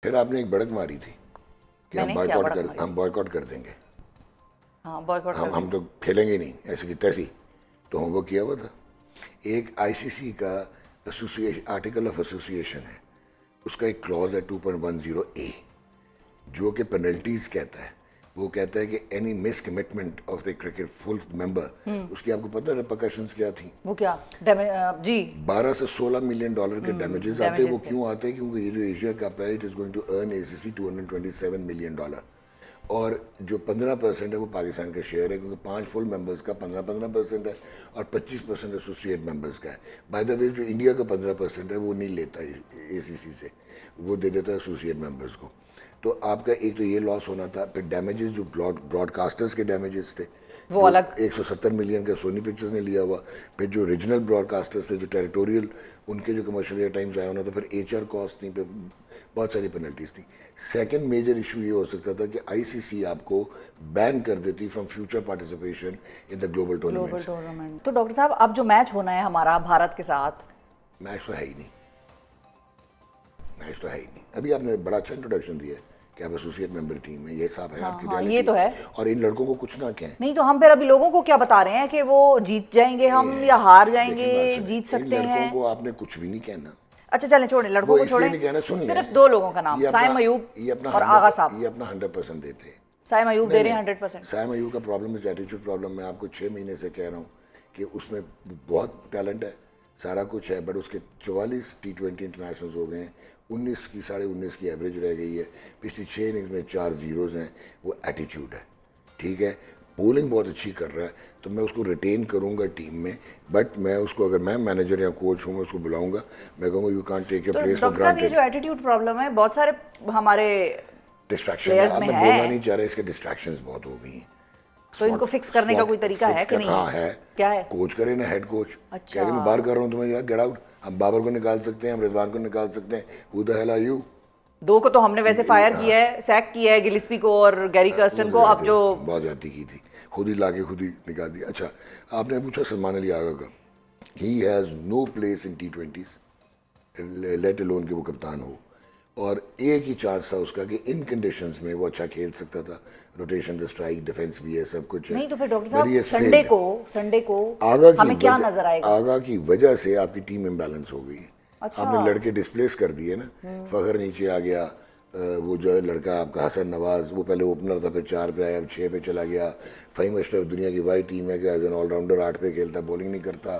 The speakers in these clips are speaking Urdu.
پھر آپ نے ایک بڑک ماری تھی کہ ہم بوائیکاٹ کر دیں گے، ہاں بوائیکاٹ کر ہم تو کھیلیں گے نہیں ایسے کی تیسی. تو ہوم ورک کیا ہوا تھا. ایک آئی سی سی کا آرٹیکل آف ایسوسیشن ہے، اس کا ایک کلوز ہے 2.10A جو کہ پینلٹیز کہتا ہے. وہ کہتا ہے کہ any miscommitment of the cricket full member, اس کی آپ کو پتہ ہے ریپرکشنز کیا تھیں؟ وہ کیا جی 12 سے 16 ملین ڈالر کے ڈیمیجز آتے ہیں. وہ کیوں آتے ہیں؟ کیونکہ یہ جو ایشیا کپ ہے it is going to earn A C C $227 million, اور جو 15% ہے وہ پاکستان کا شیئر ہے، کیونکہ 5 فل ممبرز کا 15% ہے اور 25% ایسوسیٹ ممبرز کا ہے. بائی دا وے جو انڈیا کا 15% ہے وہ نہیں لیتا اے سی سی سے، وہ دے دیتا ہے ایسوسیٹ ممبرز کو. تو آپ کا ایک تو یہ لاس ہونا تھا. پھر ڈیمیجز جو براڈ کاسٹرز کے ڈیمیجز تھے وہ الگ 170 ملین کا سونی پکچرز نے لیا ہوا. پھر جو ریجنل براڈ کاسٹرز تھے جو ٹیریٹوریل، ان کے جو کمرشل ایئر ٹائم ضائع ہونا تھا. پھر ایچ آر کاسٹ تھیں، پھر بہت ساری پینلٹیز تھیں. سیکنڈ میجر ایشو یہ ہو سکتا تھا کہ آئی سی سی آپ کو بین کر دیتی from future participation in the global tournament. تو ڈاکٹر صاحب اب جو میچ ہونا ہے ہمارا بھارت کے ساتھ، میچ تو ہے ہی نہیں، میچ تو ہے ہی نہیں. ابھی آپ نے بڑا اچھا انٹروڈکشن دیا ہے کہ آپ ایسوسیٹ ممبر ٹیم میں، یہ صاحب ہے آپ کی یہ تو ہے. اور ان لڑکوں کو کچھ نہ کہیں. نہیں تو ہم پھر ابھی لوگوں کو کیا بتا رہے ہیں کہ وہ جیت جائیں گے ہم یا ہار جائیں گے، جیت سکتے ان ہیں؟ لڑکوں کو آپ نے کچھ بھی نہیں کہنا. اچھا چلیں چھوڑیں لڑکوں کو، چھوڑیں صرف 2 لوگوں کا نام، سائم ایوب اور آغا صاحب. یہ اپنا 100% دیتے ہیں. سائم ایوب دے رہے ہیں 100%. سائم ایوب کا پرابلم ہے ایٹیٹیوڈ پرابلم. میں آپ کو 6 مہینے سے کہہ رہا ہوں کہ اس میں بہت ٹیلنٹ ہے، سارا کچھ ہے، بٹ اس کے 44 T20 انٹرنیشنلز ہو گئے ہیں، 19 کی 19.5 کی ایوریج رہ گئی ہے. پچھلی 6 اننگز میں 4 زیروز ہیں. وہ ایٹیٹیوڈ ہے. ٹھیک ہے، بولنگ بہت اچھی کر رہا ہے، تو میں اس کو ریٹین کروں گا ٹیم میں. بٹ میں اس کو، اگر میں مینیجر یا کوچ ہوں، میں اس کو بلاؤں گا، میں کہوں گا you can't take your place for doctor صاحب یہ گرانٹیڈ. جو ایٹیٹیوڈ پرابلم ہے بہت سارے ہمارے ڈسٹریکشن اب میں بولنا نہیں چاہ رہا، اس کے ڈسٹریکشنز بہت ہو گئی ہیں. تو ان کو فکس کرنے کا کوئی طریقہ ہے کہ نہیں؟ ہاں ہے. کیا ہے؟ کوچ کرے نا، ہیڈ کوچ کہہ کہ میں باہر کر رہا ہوں تمہیں، گیٹ آؤٹ. ہم بابر کو نکال سکتے ہیں، ہم رضوان کو نکال سکتے ہیں. ہو دا ہیل آر یو؟ 2 کو تو ہم نے ویسے فائر کیا ہے، سیک کیا ہے، گلسپی کو اور گیری کرسٹن کو. اب جو بہت زیادتی کی تھی، خود ہی لا کے خود ہی نکال دیا. اچھا آپ نے پوچھا سلمان علی آغا کا، he has no place in T20s، let alone کہ وہ کپتان ہو. اور ایک ہی چانس تھا اس کا کہ ان کنڈیشنز میں وہ اچھا کھیل سکتا تھا. روٹیشن، اسٹرائک، ڈیفینس بھی ہے، سب کچھ ہے. نہیں تو پھر ڈاکٹر صاحب سنڈے کو آغا ہمیں کیا نظر آئے گا؟ آغا کی وجہ سے آپ کی ٹیم امبیلنس ہو گئی ہے. آپ نے لڑکے ڈسپلیس کر دیے نا. فخر نیچے آ گیا، وہ جو ہے لڑکا آپ کا حسن نواز، وہ پہلے اوپنر تھا، پھر 4 پہ آیا، اب 6 پہ چلا گیا. فہیم اشرف دنیا کی وائی ٹیم ہے کہ ایز این آل راؤنڈر 8 پہ کھیلتا، بولنگ نہیں کرتا.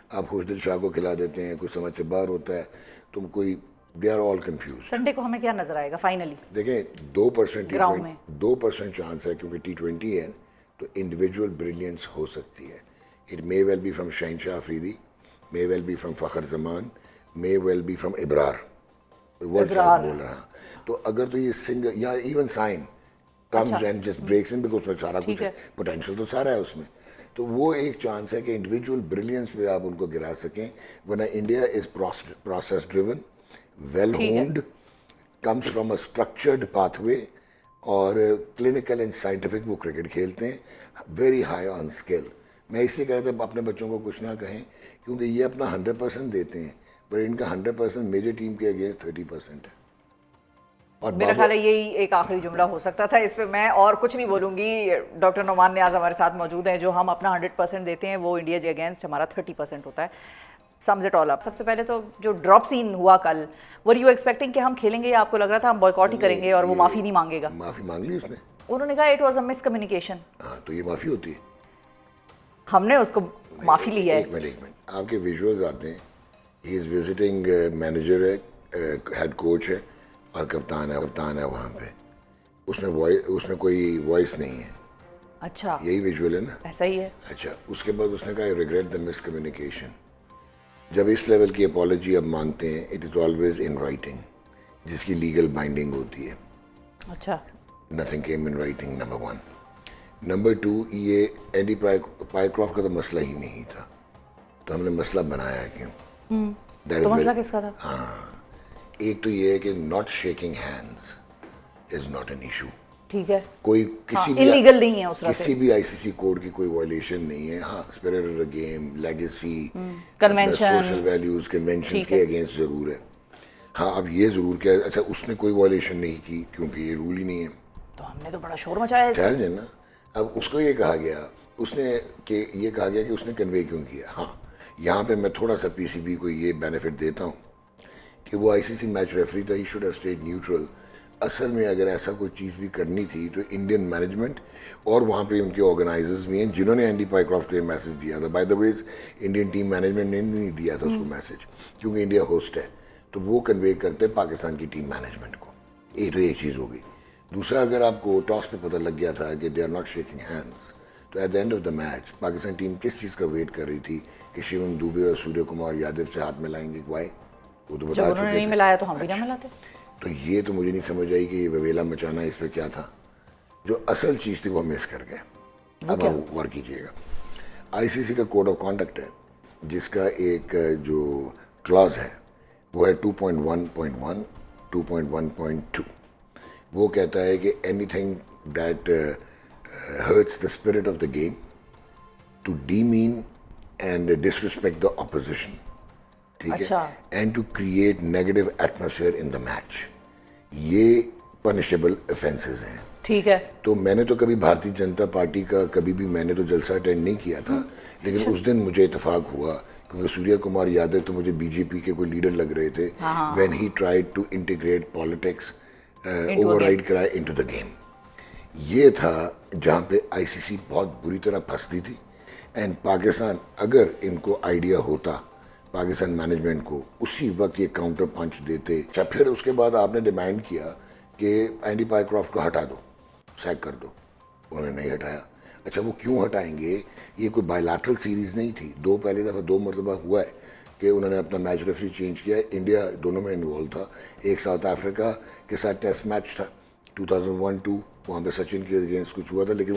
آپ خوش دل شاہ کو کھلا دیتے ہیں، کچھ سمجھ سے باہر ہوتا ہے. تم کوئی they are all confuse. Sunday کو ہمیں کیا نظر آئے گا فائنلی؟ دیکھیں 2% گراؤنڈ میں 2% چانس ہے، کیونکہ T20 ہے تو انڈیویجول بریلینس ہو سکتی ہے. It may well be from شہنشاہ Afridi, may well be from Fakhar Zaman, may well be from Abrar, world class بول رہا. تو اگر تو یہ سنگل یا even sign comes and just breaks in, because اس میں سارا کچھ ہے، پوٹینشیل تو سارا ہے اس میں. تو وہ ایک چانس ہے کہ انڈیویجول بریلینس پہ آپ ان کو گرا سکیں. ورنہ India is process driven, well honed, comes from a structured pathway, اور کلینکل اینڈ سائنٹیفک وہ کرکٹ کھیلتے ہیں، ویری ہائی آن اسکل. میں اس لیے کہہ رہا تھا اپنے بچوں کو کچھ نہ کہیں، کیونکہ یہ اپنا 100% دیتے ہیں، پر ان کا 100% میجر ٹیم کے اگینسٹ 30% ہے. اور میرا خیال ہے یہی ایک آخری جملہ ہو سکتا تھا. اس پہ میں اور کچھ نہیں بولوں گی. ڈاکٹر نعمان نیاز ہمارے ساتھ موجود ہیں. جو ہم اپنا 100% دیتے ہیں وہ انڈیا کے اگینسٹ ہمارا 30% ہوتا ہے. سمز اٹ آل اپ. سب سے پہلے تو جو ڈراپ سین ہوا کل، ور یو ایکسپیکٹنگ کہ ہم کھیلیں گے یا آپ کو لگ رہا تھا ہم بوائیکاٹ ہی کریں گے اور وہ معافی نہیں مانگے گا؟ معافی مانگ لی اس نے. انہوں نے کہا it was a miss communication. ہاں تو یہ معافی ہوتی ہے؟ ہم نے اس کو معافی لی ہے. ایک منٹ آپ کے ویژولز آتے ہیں. ہی از وزٹنگ مینیجر ہے، ہیڈ کوچ ہے اور کپتان ہے وہاں پہ. اس میں کوئی وائس نہیں ہے. اچھا یہی ویژول ہے نا؟ ایسا ہی ہے. اچھا اس کے بعد اس نے کہا آئی ریگریٹ دا مس کمیونیکیشن. جب اس لیول کی اپالوجی اب مانگتے ہیں، it is always in writing, جس کی لیگل بائنڈنگ ہوتی ہے. اچھا nothing came in writing, number 1. Number 2، یہ اینڈی پائیکرافٹ کا تو مسئلہ ہی نہیں تھا، تو ہم نے مسئلہ بنایا کیوں؟ تو مسئلہ کس کا تھا؟ ہاں، ایک تو یہ ہے کہ not shaking hands is not an issue. ٹھیک ہے، کوئی انلیگل نہیں ہے اس طرح سے، کسی بھی آئی سی سی کوڈ کی کوئی وائلیشن نہیں ہے. ہاں spirit of the game, legacy, convention, social values, conventions کے اگینسٹ ضرور ہے. ہاں اب یہ ضرور کیا اچھا اس نے کوئی وائلیشن نہیں کی کیونکہ یہ رول ہی نہیں ہے. تو ہم نے تو بڑا شور مچایا اس خیر ہے نا. اب اس کو یہ کہا گیا یہ کہا گیا کہ اس نے کنوے کیوں کیا. ہاں یہاں پہ میں تھوڑا سا پی سی بی کو یہ بینیفٹ دیتا ہوں کہ وہ آئی سی سی میچ ریفری تھا, he should have stayed neutral. اصل میں اگر ایسا کوئی چیز بھی کرنی تھی تو انڈین مینجمنٹ اور وہاں پہ ان کے آرگنائزرز بھی ہیں جنہوں نے اینڈی پائیکرافٹ کو یہ میسج دیا تھا. By the way Indian team management نے نہیں دیا تھا اس کو میسج, کیونکہ انڈیا ہوسٹ ہے تو وہ کنوے کرتے پاکستان کی ٹیم مینجمنٹ کو. یہ چیز ہو گئی. دوسرا اگر آپ کو ٹاس پہ پتہ لگ گیا تھا کہ they are not shaking hands, تو at the end of the match Pakistan team کس چیز کا ویٹ کر رہی تھی کہ شیوم دوبے اور سوریہ کمار یادو سے ہاتھ ملائیں گے. وائی وہ تو بتا انہوں نے چکے نہیں تھے. ملایا تو ہم بھی نہ ملاتے. تو یہ تو مجھے نہیں سمجھ آئی کہ یہ وویلا مچانا اس پہ کیا تھا. جو اصل چیز تھی وہ مس کر گئے. اب آپ غور کیجیے گا, آئی سی سی کا کوڈ آف کانڈکٹ ہے جس کا ایک جو کلاز ہے وہ ہے 2.1.1 2.1.2. وہ کہتا ہے کہ anything that hurts the spirit of the game to demean and disrespect the opposition, ٹھیک ہے, and to create negative atmosphere in the match, یہ پنشیبل افینسز ہیں. ٹھیک ہے. تو میں نے تو کبھی بھارتی جنتا پارٹی کا کبھی بھی میں نے تو جلسہ اٹینڈ نہیں کیا تھا, لیکن اس دن مجھے اتفاق ہوا کیونکہ سوریہ کمار یادو تو مجھے بی جے پی کے کوئی لیڈر لگ رہے تھے when he tried to integrate politics override کرائے انٹو دا گیم. یہ تھا جہاں پہ آئی سی سی بہت بری طرح پھنستی تھی. اینڈ پاکستان اگر ان کو آئیڈیا ہوتا پاکستان مینجمنٹ کو اسی وقت یہ کاؤنٹر پنچ دیتے. اچھا پھر اس کے بعد آپ نے ڈیمانڈ کیا کہ اینڈی پائیکرافٹ کو ہٹا دو, سیک کر دو. انہوں نے نہیں ہٹایا. اچھا وہ کیوں ہٹائیں گے؟ یہ کوئی بائی لیٹرل سیریز نہیں تھی. پہلی دفعہ 2 مرتبہ ہوا ہے کہ انہوں نے اپنا میچ ریفری چینج کیا. انڈیا دونوں میں انوالو تھا. ایک ساؤتھ افریقہ کے ساتھ ٹیسٹ میچ تھا 2001-2, وہاں پہ سچن کے اگینسٹ کچھ ہوا تھا لیکن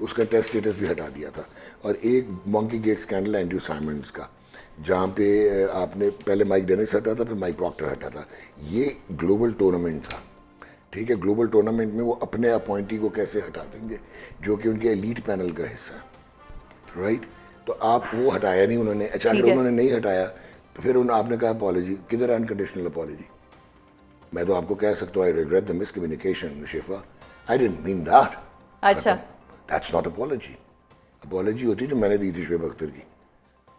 اس کا ٹیسٹ اسٹیٹس بھی ہٹا دیا تھا. اور ایک مونکی گیٹ اسکینڈل اینڈریو سائمنڈس کا جہاں پہ آپ نے پہلے مائک ڈینس ہٹا تھا پھر مائک پراکٹر ہٹا تھا. یہ گلوبل ٹورنامنٹ تھا, ٹھیک ہے. گلوبل ٹورنامنٹ میں وہ اپنے اپوائنٹی کو کیسے ہٹا دیں گے جو کہ ان کے ایلیٹ پینل کا حصہ ہے, رائٹ. تو آپ وہ ہٹایا نہیں انہوں نے. اچھا اگر انہوں نے نہیں ہٹایا تو پھر آپ نے کہا اپالوجی کدھر, انکنڈیشنل اپالوجی. میں تو آپ کو کہہ سکتا ہوں آئی ریگریٹ دا مس کمیونیکیشن شفا, آئی ڈنٹ مین دیٹ. اچھا دیٹس ناٹ اپالوجی. اپالوجی ہوتی جو میں نے دی تھی شعیب اختر کی,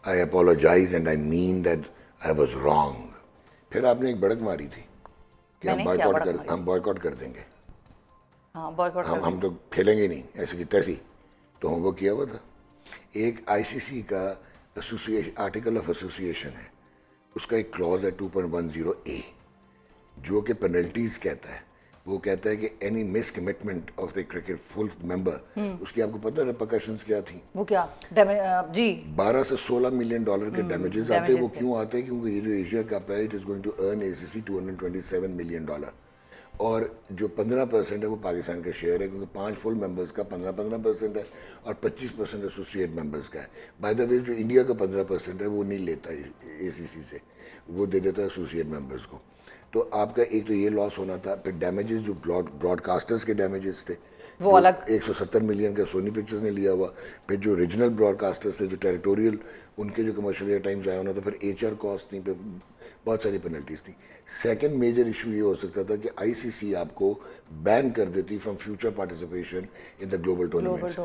I apologise and I mean that I was wrong. پھر آپ نے ایک بڑک ماری تھی کہ ہم بوائیکاٹ کر دیں گے, ہم تو کھیلیں گے نہیں ایسے کی تیسی. تو ہم وہ کیا ہوا تھا. ایک آئی سی سی کا آرٹیکل آف ایسوسیشن ہے, اس کا ایک کلوز ہے 2.10A جو کہ پینلٹیز کہتا ہے. وہ کہتا ہے کہ any miscommitment of the cricket full member, اس کی آپ کو پتہ ریپرکشنز کیا تھیں؟ وہ کیا جی 12 سے 16 ملین ڈالر کے ڈیمیجز آتے ہیں. وہ کیوں آتے ہیں؟ کیونکہ یہ جو ایشیا کپ ہے it is going to earn A C C $227 million, اور جو 15% ہے وہ پاکستان کا شیئر ہے کیونکہ 5 فل ممبرس کا 15% ہے اور 25% ایسوسیٹ ممبرس کا ہے. بائی دا وے جو انڈیا کا 15% ہے وہ نہیں لیتا اے سی سی سے, وہ دے دیتا ہے ایسوسیٹ ممبرس کو. تو آپ کا ایک تو یہ لاس ہونا تھا. پھر ڈیمیجز جو براڈ کاسٹرز کے ڈیمیجز تھے وہ الگ 170 ملین کا سونی پکچرز نے لیا ہوا. پھر جو ریجنل براڈ کاسٹرز تھے جو ٹیریٹوریل ان کے جو کمرشل ایئر ٹائم ضائع ہونا تھا. پھر ایچ آر کاسٹ تھیں, پھر بہت ساری پینلٹیز تھیں. سیکنڈ میجر ایشو یہ ہو سکتا تھا کہ آئی سی سی آپ کو بین کر دیتی from future participation in the global tournament.